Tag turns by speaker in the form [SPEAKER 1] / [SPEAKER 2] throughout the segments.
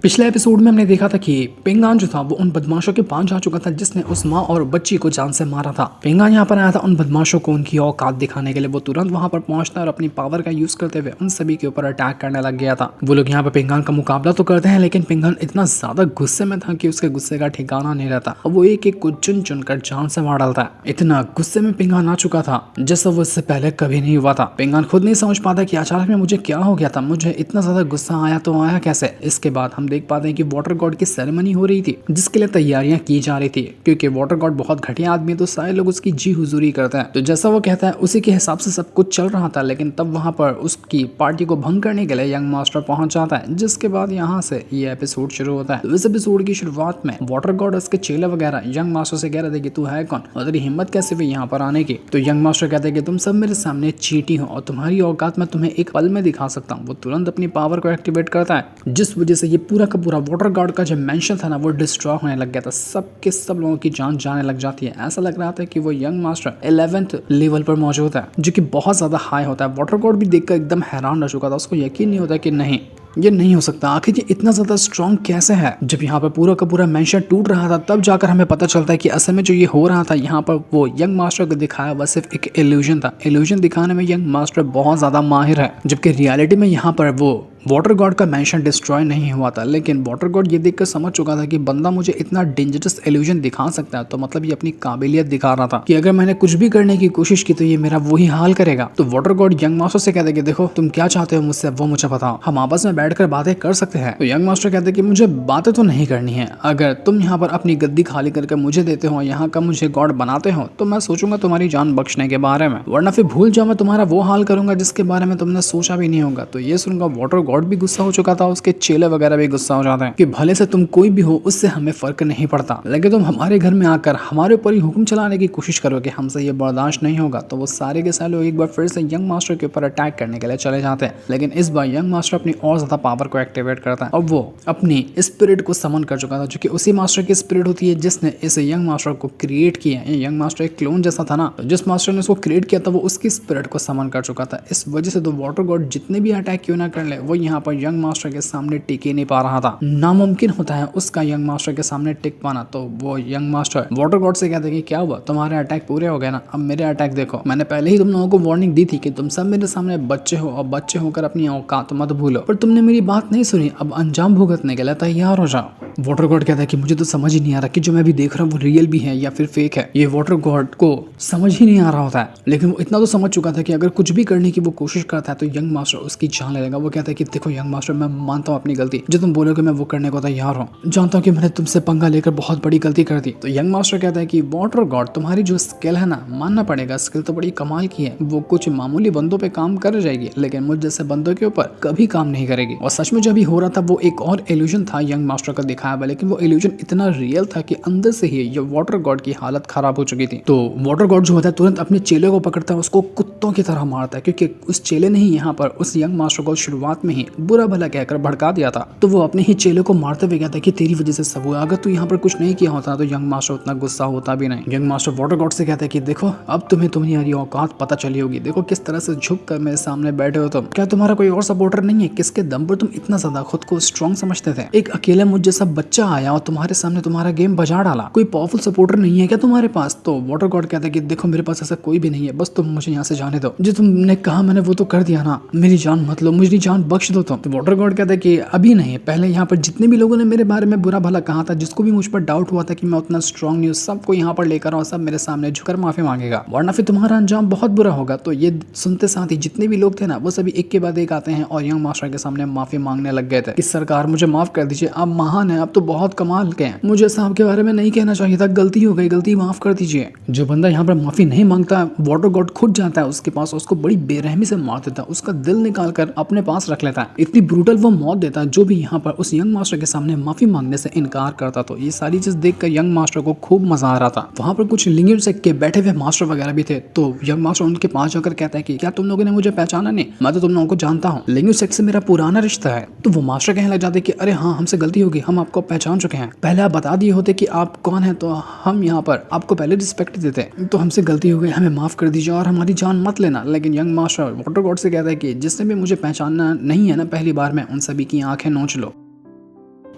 [SPEAKER 1] पिछले एपिसोड में हमने देखा था कि पिंगान जो था वो उन बदमाशों के पास जा चुका था जिसने उस माँ और बच्ची को जान से मारा था। पिंगान यहाँ पर आया था उन बदमाशों को उनकी औकात दिखाने के लिए। वो तुरंत वहां पर पहुंचता है और अपनी पावर का यूज करते हुए उन सभी के ऊपर अटैक करने लग गया था। वो लोग यहाँ पर पिंगान का मुकाबला तो करते हैं, लेकिन पिंगान इतना ज्यादा गुस्से में था कि उसके गुस्से का ठिकाना नहीं रहता। वो एक एक को चुन चुन कर जान से मार डालता है। इतना गुस्से में पिंगान आ चुका था जैसा वो इससे पहले कभी नहीं हुआ था। पिंगान खुद नहीं समझ पाता कि अचानक में मुझे क्या हो गया था, मुझे इतना ज्यादा गुस्सा आया तो आया कैसे। इसके बाद हम देख पाते हैं कि वाटर गॉड की सेरेमनी हो रही थी जिसके लिए तैयारियां की जा रही थी, क्योंकि वाटर गॉड बहुत घटिया आदमी है तो सारे लोग उसकी जी हुजूरी करते हैं। तो जैसा वो कहता है उसी के हिसाब से सब कुछ चल रहा था, लेकिन तब वहां पर उसकी पार्टी को भंग करने के लिए यंग मास्टर पहुंच जाता है, जिसके बाद यहाँ से ये एपिसोड शुरू होता है। तो इस एपिसोड की शुरुआत में वाटर गॉड उसके चेले वगैरह यंग मास्टर से कह रहे थे कि तू है कौन और तेरी हिम्मत कैसे हुई यहाँ पर आने की। तो यंग मास्टर कहते हैं कि तुम सब मेरे सामने चींटी हो और तुम्हारी औकात मैं तुम्हें एक पल में दिखा सकता हूँ। वो तुरंत अपनी पावर को एक्टिवेट करता है, जिस वजह से ये पूरा का पूरा वाटर गॉड का जो मेंशन था ना वो डिस्ट्रॉय होने लग गया था। सबके सब लोगों की जान जाने लग जाती है। ऐसा लग रहा था कि वो यंग मास्टर 11th लेवल पर मौजूद है, जो कि बहुत ज्यादा हाई होता है। वाटर गॉड भी देखकर एकदम हैरान रह चुका था। उसको यकीन नहीं होता कि नहीं ये नहीं हो सकता, आखिर ये इतना ज्यादा स्ट्रॉन्ग कैसे है। जब यहाँ पर पूरा का पूरा मेंशन टूट रहा था तब जाकर हमें पता चलता है कि असल में जो ये हो रहा था यहाँ पर वो यंग मास्टर को दिखाया वह सिर्फ एक इल्यूजन था। इल्यूजन दिखाने में यंग मास्टर बहुत ज्यादा माहिर है, जबकि रियलिटी में यहाँ पर वो वाटर गॉड का मेंशन डिस्ट्रॉय नहीं हुआ था। लेकिन वाटर गॉड ये देखकर समझ चुका था कि बंदा मुझे इतना डेंजरस इल्यूजन दिखा सकता है, तो मतलब ये अपनी काबिलियत दिखा रहा था कि अगर मैंने कुछ भी करने की कोशिश की तो ये मेरा वही हाल करेगा। तो वाटर गॉड यंग मास्टर से कहते कि देखो तुम क्या चाहते हो मुझसे वो मुझे बताओ, हम आपस में बैठकर बातें कर सकते हैं। तो यंग मास्टर कहते कि मुझे बातें तो नहीं करनी है, अगर तुम यहाँ पर अपनी गद्दी खाली करके मुझे देते हो, यहाँ का मुझे गॉड बनाते हो, तो मैं सोचूंगा तुम्हारी जान बख्शने के बारे में, वरना फिर भूल जाओ मैं तुम्हारा वो हाल करूंगा जिसके बारे में तुमने सोचा भी नहीं होगा। तो ये सुनकर वाटर गॉड भी गुस्सा हो चुका था, उसके चेले वगैरह भी गुस्सा हो जाते हैं कि भले से तुम कोई भी हो उससे हमें फर्क नहीं पड़ता, लेकिन तुम हमारे घर में आकर हमारे ऊपर ही हुक्म चलाने की कोशिश करोगे, हमसे ये बर्दाश्त नहीं होगा। तो वो सारे के सारे लोग एक बार फिर से यंग मास्टर के ऊपर अटैक करने के लिए चले जाते हैं, लेकिन इस बार यंग मास्टर अपनी और ज्यादा पावर को एक्टिवेट करता है। अब वो अपनी स्पिरिट को समन कर चुका था, जो कि उसी मास्टर की स्पिरिट होती है जिसने इस यंग मास्टर को क्रिएट किया। यंग मास्टर एक क्लोन जैसा था ना, जिस मास्टर ने उसको क्रिएट किया था वो उसकी स्पिरिट को समन कर चुका था। इस वजह से तो वाटर गॉड जितने भी अटैक क्यों ना कर ले वो यहाँ पर यंग मास्टर के सामने टिक ही नहीं पा रहा था। नामुमकिन होता है उसका यंग मास्टर के सामने टिक पाना। तो वो यंग मास्टर वाटर गॉड से कहते कि क्या हुआ, तुम्हारे अटैक पूरे हो गए ना, अब मेरे अटैक देखो। मैंने पहले ही तुम लोगों को वार्निंग दी थी कि तुम सब मेरे सामने बच्चे हो और बच्चे होकर अपनी औकात मत भूलो, पर तुमने मेरी बात नहीं सुनी। अब अंजाम भुगतने के लिए तैयार हो जाओ। वाटर गॉड कहता है कि मुझे तो समझ ही नहीं आ रहा कि जो मैं भी देख रहा हूँ वो रियल भी है या फिर फेक है। ये वाटर गॉड को समझ ही नहीं आ रहा होता है, लेकिन वो इतना तो समझ चुका था कि अगर कुछ भी करने की वो कोशिश करता है तो यंग मास्टर उसकी जान ले लेगा। वो कहता है कि देखो यंग मास्टर, मैं मानता हूँ अपनी गलती, जो तुम बोलोगे मैं वो करने को तैयार हूँ, जानता हूँ कि मैंने तुमसे पंगा लेकर बहुत बड़ी गलती कर दी। तो यंग मास्टर कहता है कि वाटर गॉड तुम्हारी जो स्किल है ना, मानना पड़ेगा स्किल तो बड़ी कमाल की है, वो कुछ मामूली बंदों पे काम कर जाएगी लेकिन मुझ जैसे बंदों के ऊपर कभी काम नहीं करेगी। और सच में जो भी हो रहा था वो एक और इल्यूजन था यंग मास्टर का दिखाया हुआ, लेकिन वो इल्यूजन इतना रियल था कि अंदर से ही ये वाटर गॉड की हालत खराब हो चुकी थी। तो वाटर गॉड जो होता है तुरंत अपने चेले को पकड़ता है, उसको कुत्तों की तरह मारता है, क्योंकि उस चेले ने ही यहाँ पर उस यंग मास्टर को शुरुआत में ही बुरा भला कहकर भड़का दिया था। तो वो अपने ही चेले को मारते हुए कहता है कि तेरी वजह से सब हुआ, अगर तू यहाँ पर कुछ नहीं किया होता तो यंग मास्टर उतना गुस्सा होता भी नहीं। यंग मास्टर वाटर गॉड से कहता है कि देखो अब तुम्हें तुम्हारी औकात पता चली होगी, देखो किस तरह से झुक कर मेरे सामने बैठे हो तुम, क्या तुम्हारा कोई और सपोर्टर नहीं है, किसके दम पर तुम इतना ज्यादा खुद को स्ट्रॉन्ग समझते थे। एक अकेला मुझ जैसा बच्चा आया और तुम्हारे सामने तुम्हारा गेम बजा डाला, कोई पावरफुल सपोर्टर नहीं है क्या तुम्हारे पास। तो वाटर गॉड कहता है कि देखो मेरे पास ऐसा कोई भी नहीं है, बस तुम मुझे यहाँ से जाने दो, जो तुमने कहा मैंने वो तो कर दिया ना, मेरी जान मत लो, मुझे जान बख्श दो तुम। तो वाटर गॉड कहता है कि अभी नहीं, पहले यहाँ पर जितने भी लोगों ने मेरे बारे में बुरा भला कहा था, जिसको भी मुझ पर डाउट हुआ था कि मैं उतना स्ट्रॉन्ग नहीं हूँ, सबको यहाँ पर लेकर आओ, सब मेरे सामने झुकर माफी मांगेगा, वरना फिर तुम्हारा अंजाम बहुत बुरा होगा। तो ये सुनते साथ ही जितने भी लोग थे ना वो सभी एक के बाद एक आते हैं और यंग मास्टर के सामने माफी मांगने लग गए थे कि सरकार मुझे माफ कर दीजिए, आप महान है, आप तो बहुत कमाल के हैं, मुझे साहब के बारे में नहीं कहना चाहिए था, गलती हो गई, गलती माफ कर दीजिए। जो बंदा यहाँ पर माफी नहीं मांगता वाटर गॉड खुद जाता है उसके पास, उसको बड़ी बेरहमी से मार देता है, उसका दिल निकाल कर अपने पास रख लेता है, इतनी ब्रूटल वो मौत देता है जो भी यहाँ पर उस यंग मास्टर के सामने माफी मांगने से इनकार करता। तो ये सारी चीज देखकर यंग मास्टर को खूब मजा आ रहा था। वहाँ पर कुछ लिंगेर सेक्ट के बैठे हुए मास्टर वगैरह भी थे, तो यंग मास्टर उनके पास जाकर कहता है कि क्या तुम लोगों ने मुझे पहचाना नहीं, मैं तो तुम लोगों को जानता हूँ, लिंगेर सेक्ट से मेरा पुराना रिश्ता है। तो वो मास्टर कहने लग जाते कि अरे हाँ हमसे गलती होगी, हम आपको पहचान चुके हैं, पहले आप बता दिए होते कि आप कौन है तो हम यहाँ पर आपको पहले रिस्पेक्ट देते, तो हमसे गलती हो गई, हमें माफ कर दीजिए और हमारी जान मत लेना। लेकिन यंग मास्टर वाटर गॉड से कहता है कि जिसने भी मुझे पहचानना नहीं है ना पहली बार में, उन सभी की आंखें नोच लो।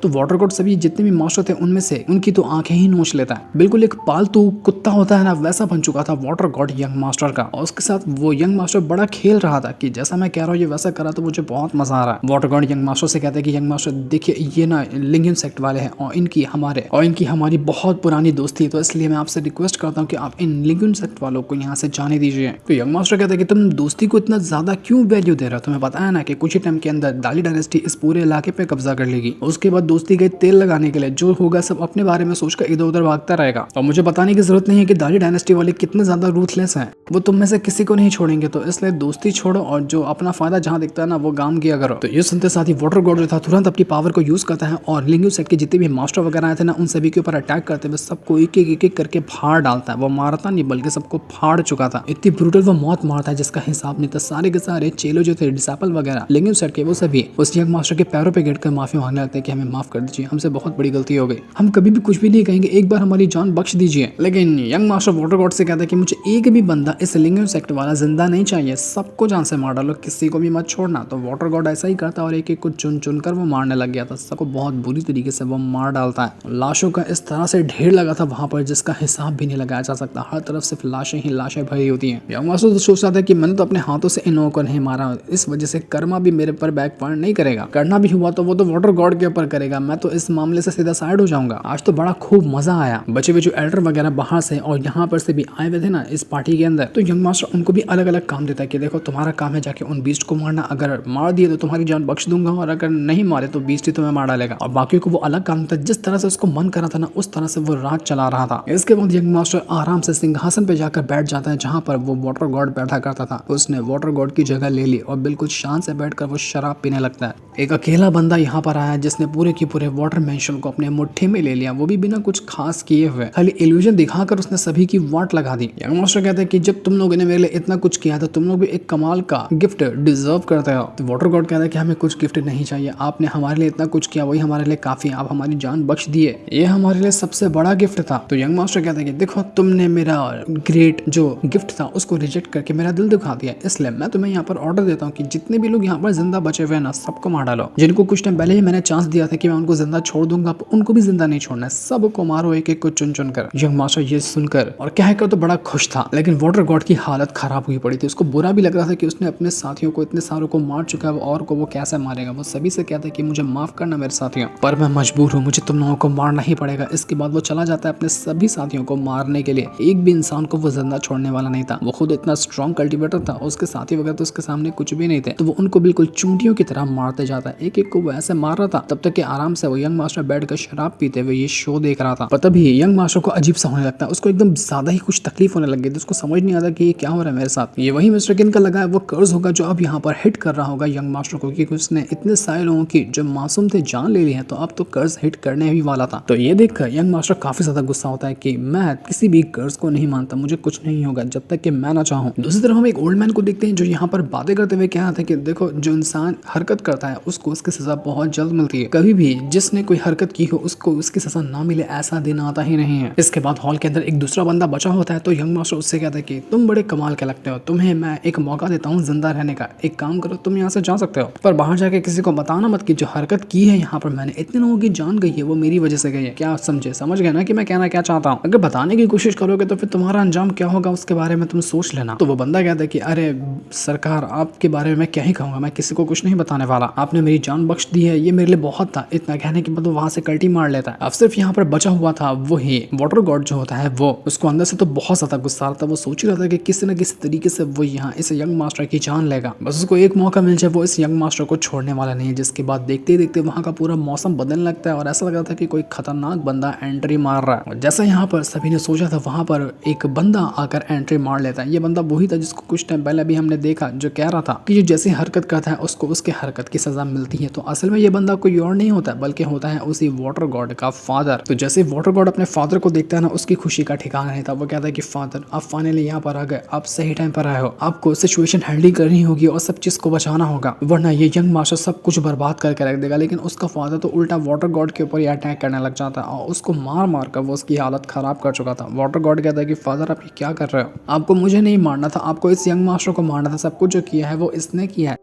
[SPEAKER 1] तो वाटर गॉड सभी जितने भी मास्टर थे उनमें से उनकी तो आंखें ही नोच लेता है। बिल्कुल एक पालतू कुत्ता होता है ना, वैसा बन चुका था वाटर गॉड यंग मास्टर का। और उसके साथ वो यंग मास्टर बड़ा खेल रहा था कि जैसा मैं कह रहा हूँ ये वैसा करा, तो मुझे बहुत मजा आ रहा है। वाटर गॉड यंग मास्टर से कहते हैं कि यंग मास्टर देखिए ये ना लिंगियन सेक्ट वाले हैं और इनकी हमारी बहुत पुरानी दोस्ती है, तो इसलिए मैं आपसे रिक्वेस्ट करता हूँ कि आप इन लिंगियन सेक्ट वालों को यहाँ से जाने दीजिए। तो यंग मास्टर कहते हैं कि तुम दोस्ती को इतना ज्यादा क्यों वैल्यू दे रहे हो? तुम्हें पता है ना कि कुछ ही टाइम के अंदर दाली डायनेस्टी इस पूरे इलाके पे कब्जा कर लेगी। उसके बाद दोस्ती के तेल लगाने के लिए जो होगा सब अपने बारे में सोचकर इधर उधर भागता रहेगा। और मुझे बताने की जरूरत नहीं है कि दाली डायनेस्टी वाले कितने ज्यादा रूथलेस हैं, वो तुम में से किसी को नहीं छोड़ेंगे। तो इसलिए दोस्ती छोड़ो और जो अपना फायदा जहां दिखता है ना वो काम किया करो। तो ये सुनते साथ ही वाटर गॉड जो था तुरंत अपनी पावर को यूज करता है और लिंगियन सेक्ट के जितने भी मास्टर वगैरह आए थे ना उन सभी के ऊपर अटैक करते हुए सबको एक करके फाड़ डालता है। वो मारता नहीं बल्कि सबको फाड़ चुका था। इतनी ब्रूटल वो मौत मारता है जिसका हिसाब नहीं था। सारे के सारे चेलो जो थे डिसाइपल वगैरह लिंगियन सेक्ट के वो सभी उस यंग मास्टर के पैरों पे गिरकर माफी मांगने लगते हैं कि हमें माफ कर दीजिए, हमसे बहुत बड़ी गलती हो गई, हम कभी भी कुछ भी नहीं कहेंगे, एक बार हमारी जान बख्श दीजिए। लेकिन यंग मास्टर वाटर गॉड से कहता है कि मुझे एक भी बंदा इस लिंगियन सेक्ट वाला जिंदा नहीं चाहिए, सबको जान से मार डालो, किसी को भी मत छोड़ना। तो वाटर गॉड ऐसा ही करता है और एक एक को चुन चुन कर वो मारने लग गया था। सबको बहुत बुरी तरीके से वो मार डालता है। लाशों का इस तरह से ढेर लगा था वहां पर जिसका हिसाब भी नहीं लगाया जा सकता। हर तरफ सिर्फ लाशें ही लाशें भरी होती हैं। यंग मास्टर तो सोच रहा था कि मैंने तो अपने हाथों से इन लोगों को नहीं मारा, इस वजह से कर्मा भी मेरे पर बैकफायर नहीं करेगा। करना भी हुआ तो वो तो वाटर गॉड के ऊपर करेगा, मैं तो इस मामले से सीधा साइड हो जाऊंगा। आज तो बड़ा खूब मजा आया। बचे हुए जो एल्डर वगैरह बाहर से और यहाँ पर से भी आए हुए थे ना इस पार्टी के अंदर, तो यंग मास्टर उनको भी अलग अलग काम देता है कि देखो तुम्हारा काम है जाके उन बीस्ट को मारना, अगर मार दिए तो तुम्हारी जान बख्श दूंगा और अगर नहीं मारे तो बीस्ट ही तुम्हें मार डालेगा। और बाकी को वो अलग काम था। जिस तरह से उसको मन करा था ना उस तरह से वो राज चला रहा था। इसके बाद यंग मास्टर आराम से सिंहासन पे जाकर बैठ जाता है जहाँ पर वो वाटर गॉड बैठा करता था। उसने वाटर गॉड की जगह ले ली और बिल्कुल शान से बैठकर वो शराब पीने लगता है। एक अकेला बंदा यहाँ पर आया जिसने पूरे के पूरे वाटर मैंशन को अपने मुट्ठी में ले लिया, वो भी बिना कुछ खास किए हुए, खाली इल्यूजन दिखाकर उसने सभी की वाट लगा दी। यंग मास्टर कहते हैं कि जब तुम लोगों ने मेरे लिए इतना कुछ किया तो तुम लोग भी एक कमाल का गिफ्ट डिजर्व करते हो। तो वाटर गॉड कहता है कि हमें कुछ गिफ्ट नहीं चाहिए, आपने हमारे लिए इतना कुछ किया वही हमारे लिए काफी है, आप हमारी जान बख्श दिए, ये हमारे लिए सबसे बड़ा गिफ्ट था। तो यंग मास्टर कहते हैं कि देखो तुमने मेरा ग्रेट जो गिफ्ट था उसको रिजेक्ट करके मेरा दिल दुखा दिया, इसलिए मैं तुम्हें यहाँ पर ऑर्डर देता हूँ कि जितने भी लोग यहाँ पर जिंदा बचे हुए हैं ना सबको मार डालो। जिनको कुछ टाइम पहले ही मैंने चांस दिया था कि मैं उनको जिंदा छोड़ दूंगा, उनको भी जिंदा नहीं छोड़ना है, सबको मारो एक एक को चुन चुन कर। यंग मास्टर ये सुनकर और कहकर तो बड़ा खुश था, लेकिन वाटर गॉड की हालत खराब हुई पड़ी थी। उसको बुरा भी लग रहा था कि उसने अपने साथियों को इतने सारों को मार चुका है और को वो कैसे मारेगा। वो सभी से कहता है कि मुझे माफ करना मेरे साथियों, पर मैं मजबूर हूँ, मुझे तुम लोगों को मारना ही पड़ेगा। इसके बाद वो चला जाता है अपने सभी साथियों को मारने के लिए। एक भी इंसान को वो जिंदा छोड़ने वाला नहीं था। वो खुद इतना स्ट्रॉन्ग कल्टिवेटर था, उसके साथी वगैरह तो उसके सामने कुछ भी नहीं थे, तो वो उनको बिल्कुल चूंटियों की तरह मारते जाता है। एक एक को वो ऐसे मार रहा था तब तक कि आराम से वो यंग मास्टर बैठकर शराब पीते हुए ये शो देख रहा था। पर तभी यंग मास्टर को अजीब सा होने लगता है, उसको एकदम ज्यादा ही कुछ तकलीफ होने लग गई थी। उसको समझ नहीं आता कि ये क्या हो रहा है मेरे साथ। ये वही मिस्टर किन का लगा है वो कर्ज होगा जो अब यहाँ पर हिट कर रहा होगा यंग मास्टर को, क्योंकि उसने इतने सारे लोगों की जो मासूम थे जान ले ली है, तो अब तो कर्ज हिट करने ही वाला था। तो ये देखकर यंग मास्टर काफी ज्यादा गुस्सा होता है कि मैं किसी भी कर्ज को नहीं मानता, मुझे कुछ नहीं होगा जब तक कि मैं ना चाहूँ। दूसरी तरफ हम एक ओल्ड मैन को देखते हैं जो यहाँ पर बातें करते हुए क्या था कि देखो जो इंसान हरकत करता है उसको उसकी सजा बहुत जल्द मिलती है। कभी भी जिसने कोई हरकत की हो उसको उसकी सजा ना मिले ऐसा दिन आता ही नहीं है। इसके बाद हॉल के अंदर एक दूसरा बंदा बचा होता है, तो यंग मास्टर उससे कहता है कि तुम बड़े कमाल के लगते हो, तुम्हें मैं एक मौका देता हूँ जिंदा रहने का, एक काम करो तुम यहाँ से जा सकते हो, पर बाहर जाके किसी को बताना मत कि जो हरकत की है यहाँ पर मैंने, इतने लोगों की जान गई है वो मेरी वजह से गई है। क्या समझ गए ना कि मैं कहना क्या चाहता हूँ? अगर बताने की कोशिश करोगे तो फिर तुम्हारा अंजाम क्या होगा उसके बारे में तुम सोच लेना। तो वो बंदा कहता है कि अरे सरकार आपके बारे में मैं क्या ही कहूंगा, मैं किसी को कुछ नहीं बताने वाला, आपने मेरी जान बख्श दी है, ये मेरे लिए बहुत था। इतना कहने के बाद वो वहां से कल्टी मार लेता है। अब सिर्फ यहाँ पर बचा हुआ था वही वाटर गॉड जो होता है वो, उसको अंदर से तो बहुत ज्यादा गुस्सा आता है। वो सोच रहा था कि किसी न किसी तरीके से वो यहाँ इस यंग मास्टर की जान लेगा, बस उसको एक मौका मिल जाए, वो इस यंग मास्टर को छोड़ने वाला नहीं है। जिसके बाद देखते ही देखते वहाँ का पूरा मौसम बदलने लगता है और ऐसा लग रहा था कि कोई खतरनाक बंदा एंट्री मार रहा है। जैसा यहाँ पर सभी ने सोचा था वहां पर एक बंदा आकर एंट्री मार लेता है। ये बंदा वही था जिसको कुछ टाइम पहले भी हमने देखा, जो कह रहा था कि जो जैसी हरकत करता है उसको उसके हरकत की सजा मिलती है। तो असल में ये बंदा कोई और नहीं होता बल्कि होता है उसी वाटर गॉड का फादर। तो जैसे वाटर गॉड अपने फादर को देखता है ना, उसकी खुशी का ठिकाना नहीं था। वो कहता है कि फादर आप फाइनली यहाँ पर आ गए, आप सही टाइम पर आए हो, आपको सिचुएशन हैंडल करनी होगी और सब चीज को बचाना होगा, वरना ये यंग मास्टर सब कुछ बर्बाद करके रख देगा। लेकिन उसका फादर तो उल्टा वाटर गॉड के ऊपर ही अटैक करने लग जाता है और उसको मार मार कर वो उसकी हालत खराब कर चुका था। वाटर गॉड कहता है कि फादर आप ये क्या कर रहे हो, आपको मुझे नहीं मारना था, आपको इस यंग मास्टर को मारना था, सब कुछ जो किया है वो इसने किया है।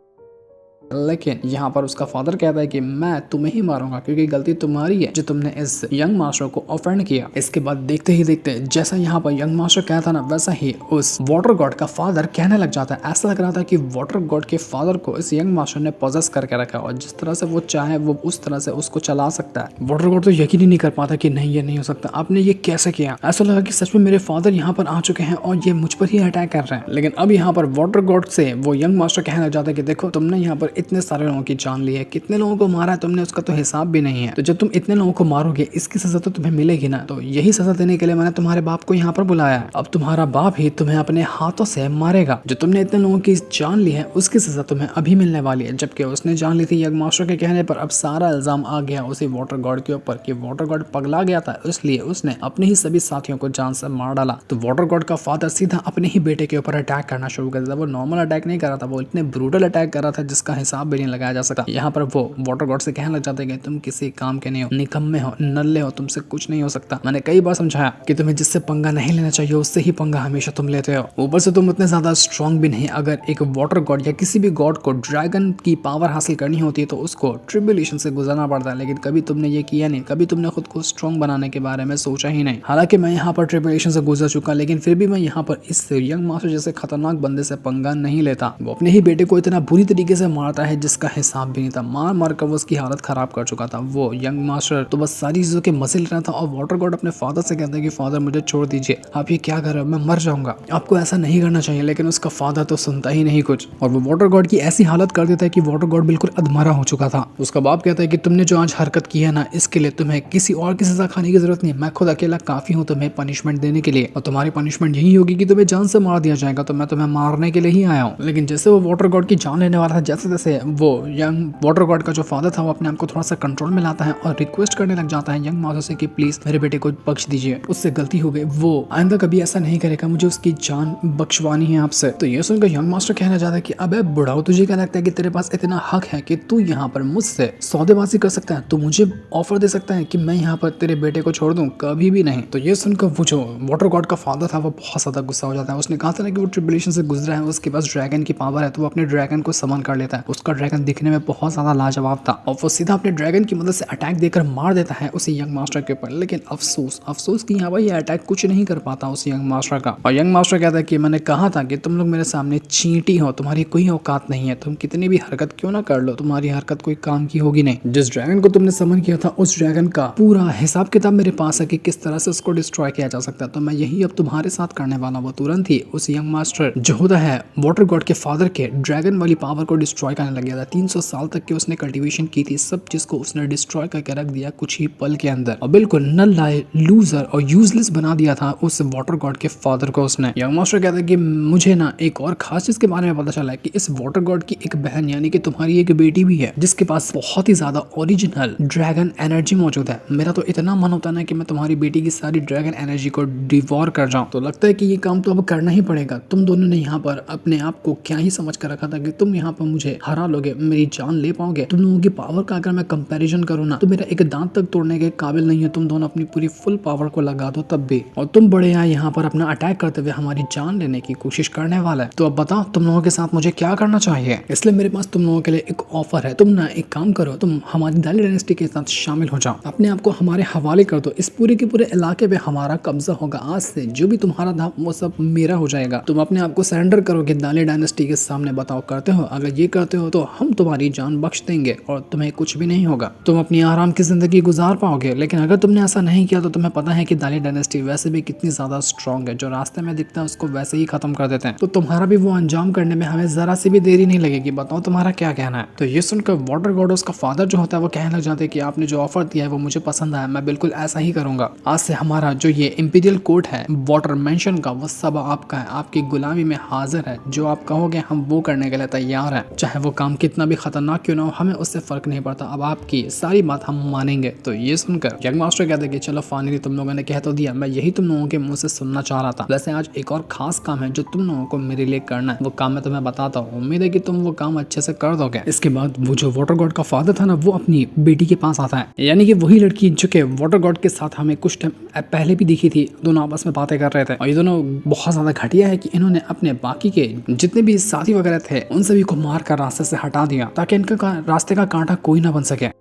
[SPEAKER 1] लेकिन यहाँ पर उसका फादर कहता है कि मैं तुम्हें ही मारूंगा क्योंकि गलती तुम्हारी है जो तुमने इस यंग मास्टर को ऑफेंड किया। इसके बाद देखते ही देखते जैसा यहाँ पर यंग मास्टर कहता ना वैसा ही उस वाटर गॉड का फादर कहने लग जाता है। ऐसा लग रहा था कि वाटर गॉड के फादर को इस यंग मास्टर ने पोजेस करके रखा और जिस तरह से वो चाहे वो उस तरह से उसको चला सकता है। वाटर गॉड तो यकीन ही नहीं कर पाता कि नहीं ये नहीं हो सकता, आपने ये कैसे किया। ऐसा लगा कि सच में मेरे फादर यहाँ पर आ चुके हैं और ये मुझ पर ही अटैक कर रहे हैं। लेकिन अब यहाँ पर वाटर गॉड से वो यंग मास्टर कहने लग जाता है कि देखो तुमने यहाँ पर इतने सारे लोगों की जान ली है, कितने लोगों को मारा है तुमने, उसका तो हिसाब भी नहीं है। तो जब तुम इतने लोगों को मारोगे इसकी सजा तो तुम्हें मिलेगी ना। तो यही सजा देने के लिए मैंने तुम्हारे बाप को यहाँ पर बुलाया है। अब तुम्हारा बाप ही तुम्हें अपने हाथों से मारेगा। जो तुमने इतने लोगों की जान ली है उसकी सजा तुम्हें अभी मिलने वाली है। जबकि उसने जान ली थी यंग मास्टर के कहने पर अब सारा इल्जाम आ गया उसी वाटर गॉड के ऊपर कि वाटर गॉड पगला गया था, इसलिए उसने अपने ही सभी साथियों को जान से मार डाला। तो वाटर गॉड का फादर सीधा अपने ही बेटे के ऊपर अटैक करना शुरू कर दिया। वो नॉर्मल अटैक नहीं कर रहा था, वो इतने ब्रूटल अटैक कर रहा था जिसका हिसाब भी नहीं लगाया जा सकता। यहाँ पर वो वाटर गॉड से कहने लग जाते हैं कि तुम किसी काम के नहीं हो, निकम्मे हो, नल्ले हो, तुमसे कुछ नहीं हो सकता। मैंने कई बार समझाया कि तुम्हें जिससे पंगा नहीं लेना चाहिए उससे ही पंगा हमेशा तुम लेते हो। ऊपर से तुम उतने ज्यादा स्ट्रांग भी नहीं। अगर एक वाटर गॉड या किसी भी गॉड को ड्रैगन की पावर हासिल करनी होती है तो उसको ट्रिब्यूलेशन से गुजरना पड़ता है, लेकिन कभी तुमने ये किया नहीं, कभी तुमने खुद को स्ट्रांग बनाने के बारे में सोचा ही नहीं। हालांकि मैं यहाँ पर ट्रिब्यूलेशन से गुजर चुका, लेकिन फिर भी मैं यहाँ पर इस यंग मास्टर जैसे खतरनाक बंदे से पंगा नहीं लेता। वो अपने ही बेटे को इतना बुरी तरीके से मारता है जिसका हिसाब भी नहीं था। मार मार कर वो उसकी हालत खराब कर चुका था। वो यंग मास्टर तो बस सारी चीजों के मजे ले रहा था और वाटर गॉड अपने फादर से कहता है कि फादर मुझे छोड़ दीजिए, आप ये क्या कर रहे हो, मैं मर जाऊंगा, आपको ऐसा नहीं करना चाहिए। लेकिन उसका फादर तो सुनता ही नहीं कुछ और वो वाटर गॉड की ऐसी हालत कर देता है कि वाटर गॉड बिल्कुल अधमरा हो चुका था। उसका बाप कहता है कि तुमने जो आज हरकत की है ना, इसके लिए तुम्हें किसी और की सजा खाने की जरूरत नहीं, मैं खुद अकेला काफी हूँ तुम्हें पनिशमेंट देने के लिए, और तुम्हारी पनिशमेंट यही होगी कि तुम्हें जान से मार दिया जाएगा। तो मैं तुम्हें मारने के लिए ही आया हूँ। लेकिन जैसे वो वाटर गॉड की जान लेने वाला था, जैसे जैसे वो यंग वाटर गॉड का जो फादर था वो अपने आप को थोड़ा सा कंट्रोल में लाता है और रिक्वेस्ट करने लग जाता है यंग मास्टर से कि प्लीज मेरे बेटे को बख्श दीजिए, उससे गलती हो गई, वो आइंदा कभी ऐसा नहीं करेगा, मुझे उसकी जान बख्शवानी है आपसे। तो ये सुनकर यंग मास्टर कहना चाहता है कि अबे बुढ़ाओ, तुझे क्या लगता है कि तेरे पास इतना हक है कि तू यहाँ पर मुझसे सौदेबाजी कर सकता है, तो मुझे ऑफर दे सकता है कि मैं यहाँ पर तेरे बेटे को छोड़ दूं? कभी भी नहीं। तो ये सुनकर वो जो वाटर गॉड का फादर था वो बहुत ज्यादा गुस्सा हो जाता है। उसने कहा था ना कि वो ट्रिब्यूलेशन से गुजरा है, उसके पास ड्रैगन की पावर है, तो वो अपने ड्रैगन को समन कर लेता है। उसका ड्रैगन दिखने में बहुत ज्यादा लाजवाब था और वो सीधा अपने ड्रैगन की मदद से अटैक देकर मार देता है उसी यंग मास्टर के ऊपर। लेकिन अफसोस कि यहाँ पर ये अटैक कुछ नहीं कर पाता उस यंग मास्टर का। और यंग मास्टर कहता है कि मैंने कहा था कि तुम लोग मेरे सामने चींटी हो, तुम्हारी कोई औकात नहीं है, तुम कितनी भी हरकत क्यों ना कर लो, तुम्हारी हरकत कोई काम की होगी नहीं। जिस ड्रैगन को तुमने समन किया था उस ड्रैगन का पूरा हिसाब किताब मेरे पास है कि किस तरह से उसको डिस्ट्रॉय किया जा सकता है। तो मैं यही अब तुम्हारे साथ करने वाला। वो तुरंत ही उस यंग मास्टर जो होता है वाटर गॉड के फादर के ड्रैगन वाली पावर को डिस्ट्रॉय करने लग गया था। 300 साल तक की उसने कल्टीवेशन की थी, सब चीज को उसने डिस्ट्रॉय करके रख दिया कुछ ही पल के अंदर और बिल्कुल नल्ला, लूजर और यूजलेस बना दिया था उस वाटर गॉड के फादर को उसने। यंग मास्टर कहता है कि मुझे ना एक और खास चीज के बारे में पता चला है कि इस वाटर गॉड की एक बहन यानी कि तुम्हारी एक बेटी भी है जिसके पास बहुत ही ज्यादा ओरिजिनल ड्रैगन एनर्जी मौजूद है। मेरा तो इतना मन होता है कि मैं तुम्हारी बेटी की सारी ड्रैगन एनर्जी को डिवोर कर जाऊं। तो लगता है कि ये काम तो अब करना ही पड़ेगा। तुम दोनों ने यहाँ पर अपने आप को क्या ही समझ कर रखा था कि तुम यहाँ पर मुझे हरा लोगे, मेरी जान ले पाओगे। तुम लोगों की पावर का अगर मैं कंपैरिजन करूँ ना तो मेरा एक दांत तक तोड़ने के काबिल नहीं है। तुम दोनों अपनी पूरी फुल पावर को लगा दो तब भी, और तुम बड़े यहाँ पर अपना अटैक करते हुए हमारी जान लेने की कोशिश करने वाला है। तो अब बताओ तुम लोगों के साथ मुझे क्या करना चाहिए। इसलिए मेरे पास तुम लोगों के लिए एक ऑफर है। तुम ना एक काम करो, तुम हमारी दाली डायनेस्टी के साथ शामिल हो जाओ, अपने आप को हमारे हवाले कर दो। इस पूरे के पूरे इलाके पे हमारा कब्जा होगा। आज से जो भी तुम्हारा था वो सब मेरा हो जाएगा। तुम अपने आप को सरेंडर करोगे दाली डायनेस्टी के सामने, बताओ करते हो? अगर ये करते हो तो हम तुम्हारी जान बख्श देंगे और तुम्हें कुछ भी नहीं होगा, तुम अपनी आराम की जिंदगी गुजार पाओगे। लेकिन अगर तुमने ऐसा नहीं किया तो तुम्हें पता है कि दाली डायनेस्टी वैसे भी कितनी ज्यादा स्ट्रांग है, जो रास्ते में दिखता है उसको वैसे ही खत्म कर देते हैं। तो तुम्हारा भी वो अंजाम करने में हमें जरा सी भी देरी नहीं लगेगी। बताओ तुम्हारा क्या कहना है। तो ये सुनकर वाटर गॉड उसका फादर जो होता है वो कहने लग जाते हैं कि आपने जो ऑफर दिया है वो मुझे पसंद आया, मैं बिल्कुल ऐसा ही करूंगा। आज से हमारा जो ये इंपीरियल कोर्ट है वाटर मेंशन का वो सब आपका है, आपकी गुलामी में हाजिर है। जो आप कहोगे हम वो करने के लिए तैयार हैं, चाहे वो काम कितना भी खतरनाक क्यों ना हो, हमें उससे फर्क नहीं पड़ता। अब आपकी सारी बात हम मानेंगे। तो ये सुनकर यंग मास्टर कहते हैं कि चलो फाइनली तुम लोगों ने कह तो दिया, मैं यही तुम लोगों के मुंह से सुनना चाह रहा था। वैसे आज एक और खास काम है जो तुम लोगों को मेरे लिए करना है, वो काम मैं तुम्हें बताता हूँ। उम्मीद है कि तुम वो काम अच्छे से कर दोगे। इसके बाद वो जो वाटर गॉड का फादर था ना वो अपनी बेटी के पास आता है, यानी कि वही लड़की जो कि वाटर गॉड के साथ हमें कुछ टाइम पहले भी दिखी थी। दोनों आपस में बातें कर रहे थे और ये दोनों बहुत ज्यादा घटिया है कि इन्होंने अपने बाकी के जितने भी साथी वगैरह थे उन सभी को मार कर रास्ते रास्ते से हटा दिया ताकि इनका रास्ते का कांटा कोई ना बन सके।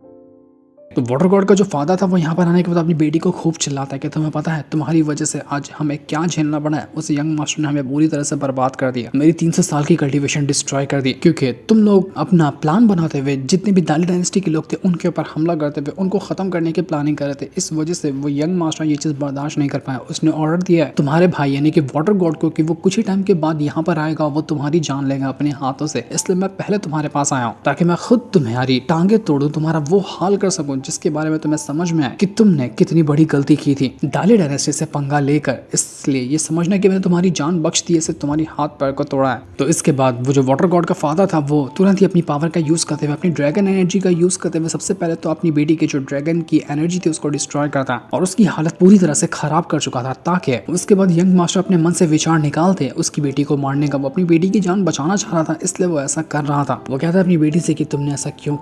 [SPEAKER 1] तो वाटर गॉड का जो फादर था वो यहाँ पर आने के बाद अपनी बेटी को खूब चिल्लाता है कि तुम्हें पता है तुम्हारी वजह से आज हमें क्या झेलना पड़ा है। उस यंग मास्टर ने हमें पूरी तरह से बर्बाद कर दिया, मेरी 300 साल की कल्टीवेशन डिस्ट्रॉय कर दी, क्योंकि तुम लोग अपना प्लान बनाते हुए जितने भी दाली डायनेस्टी के लोग थे उनके ऊपर हमला करते हुए उनको खत्म करने की प्लानिंग कर रहे थे। इस वजह से वो यंग मास्टर ये चीज बर्दाश्त नहीं कर पाया। उसने ऑर्डर दिया है तुम्हारे भाई यानी कि वाटर गॉड को कि वो कुछ ही टाइम के बाद यहाँ पर आएगा, वो तुम्हारी जान लेगा अपने हाथों से। इसलिए मैं पहले तुम्हारे पास आया हूँ ताकि मैं खुद तुम्हारी टांगे तोड़ूं, तुम्हारा वो हाल कर सकूं जिसके बारे में तुम्हें समझ में आए कि तुमने कितनी बड़ी गलती की थी दाली डायनेस्टी से पंगा लेकर। इसलिए ये समझना कि मैंने तुम्हारी जान बख्श दी है, सिर्फ तुम्हारी हाथ पैर को तोड़ा है। तो इसके बाद वो जो वाटर गॉड का फादर था वो तुरंत ही अपनी पावर का यूज करते हुए, अपनी ड्रैगन एनर्जी का यूज करते हुए सबसे पहले तो अपनी बेटी की जो ड्रैगन की एनर्जी थी उसको डिस्ट्रॉय करता और उसकी हालत पूरी तरह से खराब कर चुका था, ताकि उसके बाद यंग मास्टर अपने मन से विचार निकालते उसकी बेटी को मारने का। वो अपनी बेटी की जान बचाना चाह रहा था, इसलिए वो ऐसा कर रहा था। वो कहता है अपनी बेटी से कि तुमने ऐसा क्यों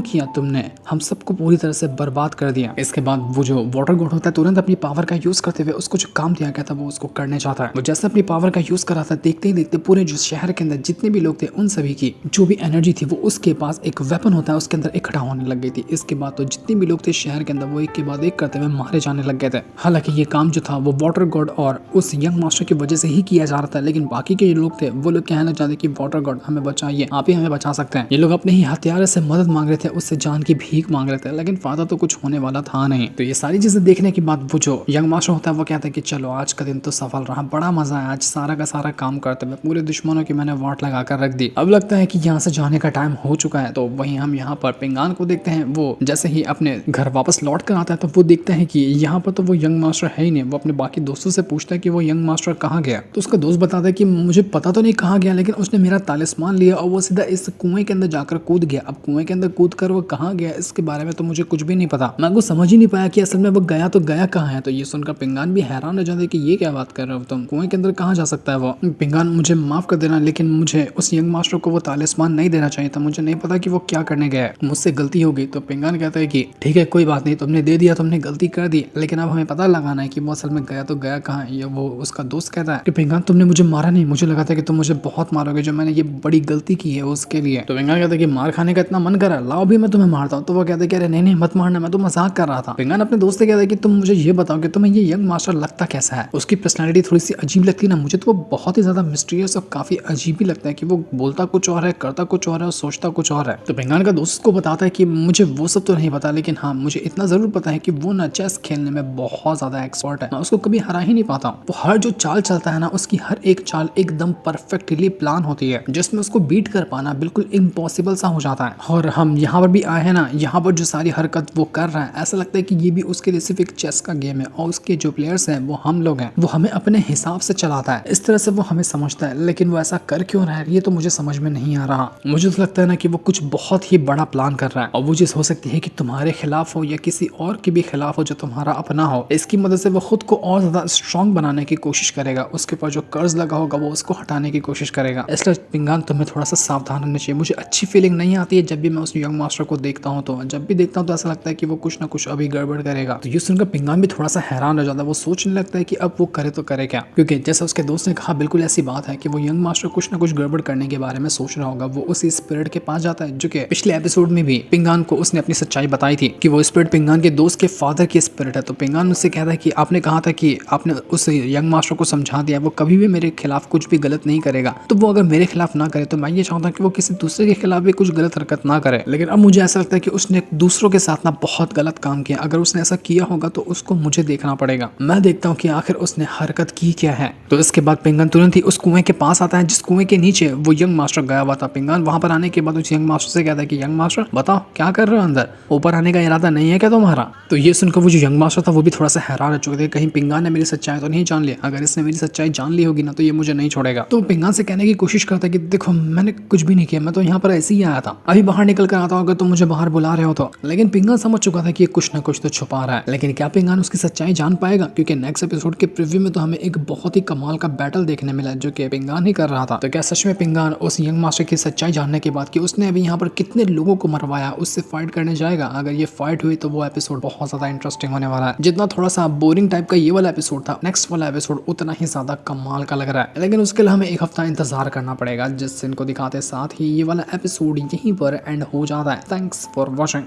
[SPEAKER 1] किया, तुमने हम सबको पूरी तरह से बर्बाद कर दिया। इसके बाद वो जो वाटर गॉड होता है तुरंत अपनी पावर का यूज करते हुए उसको जो काम दिया गया था वो उसको करने चाहता है। वो जैसे अपनी पावर का यूज कर रहा था, देखते ही देखते पूरे जो शहर के अंदर जितने भी लोग थे उन सभी की जो भी एनर्जी थी वो उसके पास एक वेपन होता है उसके अंदर इकट्ठा होने लग गई थी। इसके बाद तो जितने भी लोग थे शहर के अंदर वो एक के बाद एक करते हुए मारे जाने लग गए थे। हालांकि ये काम जो था वो वाटर गॉड और उस यंग मास्टर की वजह से ही किया जा रहा था, लेकिन बाकी के जो लोग थे वो लोग कहना चाहते कि वाटर गॉड हमें बचाइए, आप ही हमें बचा सकते हैं। ये लोग अपने ही हथियार से मदद मांग रहे थे, उससे जान की भीख मांग रहे थे, लेकिन फायदा तो कुछ होने वाला था नहीं। तो ये सारी चीजें देखने के बाद वो जो यंग मास्टर होता है वो कहता है कि चलो आज का दिन तो सफल रहा, बड़ा मजा आया, आज सारा का सारा काम करते हुए पूरे दुश्मनों की मैंने वाट लगा कर रख दी। अब लगता है कि यहाँ से जाने का टाइम हो चुका है। तो वहीं हम यहाँ पर पिंगान को देखते हैं। वो जैसे ही अपने घर वापस लौट कर आता है तो वो देखते हैं कि यहाँ पर तो वो यंग मास्टर है ही नहीं। वो अपने बाकी दोस्तों से पूछता है कि वो यंग मास्टर कहाँ गया। तो उसका दोस्त बताता है कि मुझे पता तो नहीं कहाँ गया, लेकिन उसने मेरा तालिस्मान लिया और वो सीधा इस कुएं के अंदर जाकर कूद गया। अब कुएं के अंदर कूद कर वो कहाँ गया इसके बारे में तो मुझे कुछ भी नहीं पता। मैं को समझ ही नहीं पाया कि असल में वो गया तो गया कहाँ है। तो ये सुनकर पिंगान भी हैरान हो जाते हैं कि ये क्या बात कर रहे हो तुम, कुएं के अंदर कहाँ जा सकता है वो। पिंगान मुझे माफ कर देना, लेकिन मुझे उस यंग मास्टर को वो तालिस्मान नहीं देना चाहिए था, मुझे नहीं पता कि वो क्या करने गया है, मुझसे गलती हो गई। तो पिंगान कहता है कि ठीक है कोई बात नहीं, तुमने दे दिया, तुमने गलती कर दी, लेकिन अब हमें पता लगाना है कि वो असल में गया तो गया कहाँ है। ये वो उसका दोस्त कहता है कि पिंगान तुमने मुझे मारा नहीं, मुझे लगा था कि तुम मुझे बहुत मारोगे जो मैंने ये बड़ी गलती की है उसके लिए। तो पिंगान कहता है कि मार खाने का इतना मन करा, लाओ भी मैं तुम्हें मारता हूँ। तो वो कहता है कि अरे नहीं मत मारना, मैं तो मजाक कर रहा था। पिंगान अपने दोस्त से कहता है कि तुम मुझे ये बताओ कि तुम्हें ये यंग मास्टर लगता कैसा है, उसकी पर्सनैलिटी थोड़ी सी अजीब लगती है ना, मुझे तो वो बहुत ही ज्यादा मिस्टीरियस और काफी अजीब ही लगता है कि वो बोलता कुछ और है, करता कुछ और है और सोचता कुछ और है। तो पिंगान का दोस्त को बताता है कि मुझे वो सब तो नहीं पता, लेकिन हाँ मुझे इतना जरूर पता है कि वो ना चेस खेलने में बहुत ज्यादा एक्सपर्ट है, मैं उसको कभी हरा ही नहीं पाता हूँ। वो हर जो चाल चलता है ना उसकी हर एक चाल एकदम परफेक्टली प्लान होती है, जिसमें उसको बीट कर पाना बिल्कुल इम्पॉसिबल सा हो जाता है। और हम यहाँ पर भी आए हैं ना, यहाँ पर जो सारी हरकत वो कर रहा है ऐसा लगता है कि ये भी उसके लिए सिर्फ एक चेस का गेम है और उसके जो प्लेयर्स हैं वो हम लोग हैं, वो हमें अपने हिसाब से चलाता है, इस तरह से वो हमें समझता है। लेकिन वो ऐसा कर क्यों रहा है ये तो मुझे समझ में नहीं आ रहा। मुझे तो लगता है ना कि वो कुछ बहुत ही बड़ा प्लान कर रहा है और वो चीज हो सकती है कि तुम्हारे खिलाफ हो या किसी और के भी खिलाफ हो जो तुम्हारा अपना हो। इसकी मदद से वो खुद को और ज्यादा स्ट्रॉन्ग बनाने की कोशिश करेगा, उसके ऊपर जो कर्ज लगा होगा वो उसको हटाने की कोशिश करेगा। इसलिए पिंगान तुम्हें थोड़ा सा सावधान रहना चाहिए। मुझे अच्छी फीलिंग नहीं आती है जब भी मैं उस यंग मास्टर को देखता हूँ, तो जब भी देखता हूँ तो ऐसा लगता है कि वो कुछ ना कुछ अभी गड़बड़ करेगा। तो ये सुनकर पिंगान भी थोड़ा सा हैरान हो जाता है। वो सोचने लगता है कि अब वो करे तो करे क्या, क्योंकि जैसा उसके दोस्त ने कहा बिल्कुल ऐसी बात है कि वो यंग मास्टर कुछ ना कुछ गड़बड़ करने के बारे में सोच रहा होगा। वो उसी स्पिरिट के पास जाता है जो कि पिछले एपिसोड में भी पिंगान को उसने अपनी सच्चाई बताई थी कि वो स्पिरिट पिंगान के दोस्त के फादर की स्पिरिट है। तो पिंगान उससे कहता है कि आपने कहा था कि आपने उस यंग मास्टर को समझा दिया वो कभी भी मेरे खिलाफ कुछ भी गलत नहीं करेगा, तो वो अगर मेरे खिलाफ ना करे तो मैं ये चाहता हूँ कि वो किसी दूसरे के खिलाफ भी कुछ गलत हरकत ना करे। लेकिन अब मुझे ऐसा लगता है कि उसने दूसरों के साथ ना बहुत गलत काम किया, अगर उसने ऐसा किया होगा तो उसको मुझे देखना पड़ेगा, मैं देखता हूँ कि आखिर उसने हरकत की क्या है। तो इसके बाद पिंगान तुरंत ही उस कुएं के पास आता है जिस कुएं के नीचे वो यंग मास्टर गया हुआ था। पिंगान वहां पर आने के बाद उस यंग मास्टर से कहता है कि यंग मास्टर बताओ क्या कर रहे हो, अंदर ऊपर आने का इरादा नहीं है क्या तुम्हारा। तो ये सुनकर वो जो यंग मास्टर था वो भी थोड़ा सा हैरान हो चुके थे, कहीं पिंगान ने मेरी सच्चाई तो नहीं जान लिया, अगर इसने मेरी सच्चाई जान ली होगी ना तो ये मुझे नहीं छोड़ेगा। तो पिंगान से कहने की कोशिश करता है कि देखो मैंने कुछ भी नहीं किया, मैं तो यहाँ पर ऐसे ही आया था, अभी बाहर निकल कर आता हूँ अगर तुम मुझे बाहर बुला रहे हो तो। लेकिन लेकिन पिंगान समझ चुका था कि ये कुछ ना कुछ तो छुपा रहा है। लेकिन क्या पिंगान उसकी सच्चाई जान पाएगा? क्योंकि नेक्स्ट एपिसोड के प्रीव्यू में तो हमें एक बहुत ही कमाल का बैटल देखने मिला जो कि पिंगान ही कर रहा था। तो क्या सच में पिंगान उस यंग मास्टर की सच्चाई जानने के बाद कि उसने अभी यहाँ पर कितने लोगों को मरवाया उससे फाइट करने जाएगा? अगर ये फाइट हुई तो वो एपिसोड बहुत ज्यादा इंटरेस्टिंग होने वाला है। जितना थोड़ा सा बोरिंग टाइप का ये वाला एपिसोड था, नेक्स्ट वाला एपिसोड उतना ही ज्यादा कमाल का लग रहा है। लेकिन उसके लिए हमें एक हफ्ता इंतजार करना पड़ेगा, जिस दिन को दिखाते साथ ही ये वाला एपिसोड यहीं पर एंड हो जाता है। Thanks for watching.